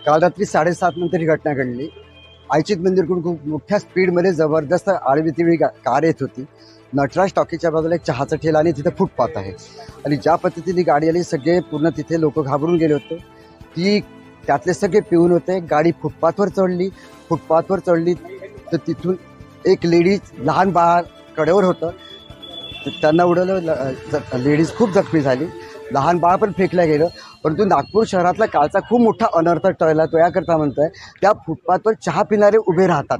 काल रात्री 7:30 नंतर ही घटना घडली। आयचित मंदिरकडून खूप मोठ्या स्पीडमध्ये जबरदस्त आडवी कार येत होती। नटराज टॉकीच्या बाजूला एक चहाचा ठेला आणि तिथे फुटपाथ आहे आणि ज्या पद्धतीने गाडी आली सगळे पूर्ण तिथे लोक घाबरून गेले होते। ती त्यातले सगळे पिऊन होते। गाडी फुटपाथवर चढली तर तिथून एक लेडीज लहान बाळ कडेवर होतं, त्यांना उडवलं। लेडीज खूप जखमी झाली, लहान बाळ पण फेकलं गेलं। परंतु नागपूर शहरातला कालचा खूप मोठा अनर्थ टळला तो याकरता म्हणतोय, त्या फुटपाथवर चहा पिणारे उभे राहतात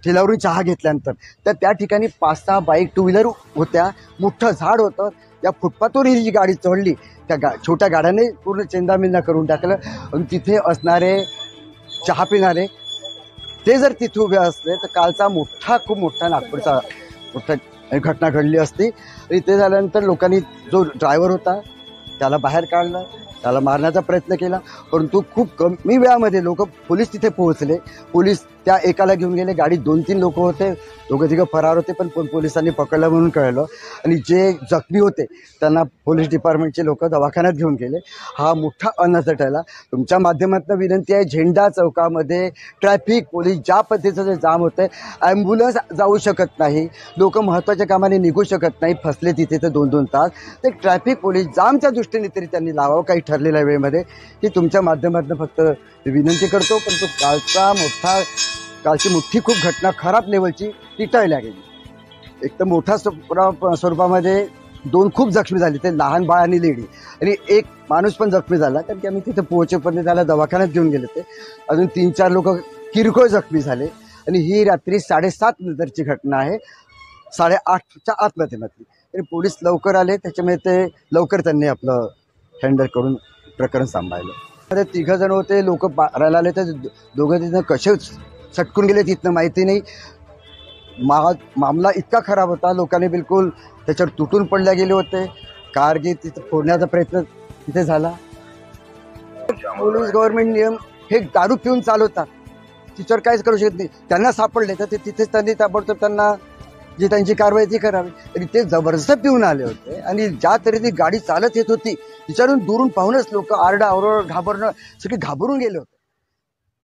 ठेल्यावरून चहा घेतल्यानंतर, तर त्या ठिकाणी 5-6 बाईक 2 व्हीलर होत्या, मोठं झाड होतं। त्या फुटपाथवर ही जी गाडी चढली त्या छोट्या गाड्याने पूर्ण चेंदामेंदा करून टाकलं आणि तिथे असणारे चहा पिणारे ते जर तिथे उभे असले तर कालचा खूप मोठा नागपूरचा घटना घडली असती। आणि ते झाल्यानंतर लोकांनी जो ड्रायव्हर होता त्याला बाहेर काढलं, त्याला मारण्याचा प्रयत्न केला, परंतु खूप कमी वेळामध्ये पोलीस तिथे पोहोचले। पोलीस त्या एकाला घेऊन गेले। गाडीत 2-3 लोक होते, दोघं फरार होते, पण पोलिसांनी पकडलं म्हणून कळलं। आणि जे जखमी होते त्यांना पोलीस डिपार्टमेंटचे लोक दवाखान्यात घेऊन गेले। हा मोठा अनर्थ टळला। तुमच्या माध्यमातून विनंती आहे, झेंडा चौकामध्ये ट्रॅफिक पोलीस ज्या पद्धतीचं जे जाम होतंय, ॲम्ब्युलन्स जाऊ शकत नाही, लोक महत्त्वाच्या कामाने निघू शकत नाही, फसले तिथे तर 2-2 तास। तर ट्रॅफिक पोलीस जामच्या दृष्टीने तरी त्यांनी लावावं काही ठरलेल्या वेळेमध्ये, की तुमच्या माध्यमातून फक्त विनंती करतो। पण तो कालची मोठी खूप घटना खराब लेवलची ती टळल्या गेली। एक तर मोठ्या स्वरूपामध्ये 2 खूप जखमी झाले, ते लहान बाळ आणि लेडी, आणि एक माणूस पण जखमी झाला, कारण की आम्ही तिथे पोहोचेपर्यंत त्याला दवाखान्यात घेऊन गेले ते। अजून 3-4 लोक किरकोळ जखमी झाले। आणि ही रात्री 7:30 नंतरची घटना आहे, 8:30च्या आतमध्ये तरी पोलीस लवकर आले, त्याच्यामुळे ते लवकर त्यांनी आपलं हँडल करून प्रकरण सांभाळलं। 3 जण होते, लोक मारायला आले तर दोघं तिथं कसे सटकून गेले तिथनं माहिती नाही। मामला इतका खराब होता, लोकांनी बिलकुल त्याच्यावर तुटून पडल्या गेले होते। कारगी तिथे फोडण्याचा प्रयत्न तिथे झाला। पोलीस गव्हर्नमेंट नियम हे दारू पिऊन चालवतात, तिच्यावर काहीच करू शकत नाही। त्यांना सापडले तर ते तिथेच त्यांनी ताबडतोब त्यांना जी त्यांची कारवाई ती करावी। तरी ते जबरदस्त पिऊन आले होते आणि ज्या तऱ्हेने गाडी चालत येत होती तिच्यावरून दुरून पाहूनच लोक आरडाओरड घाबरणं, सगळे घाबरून गेले होते।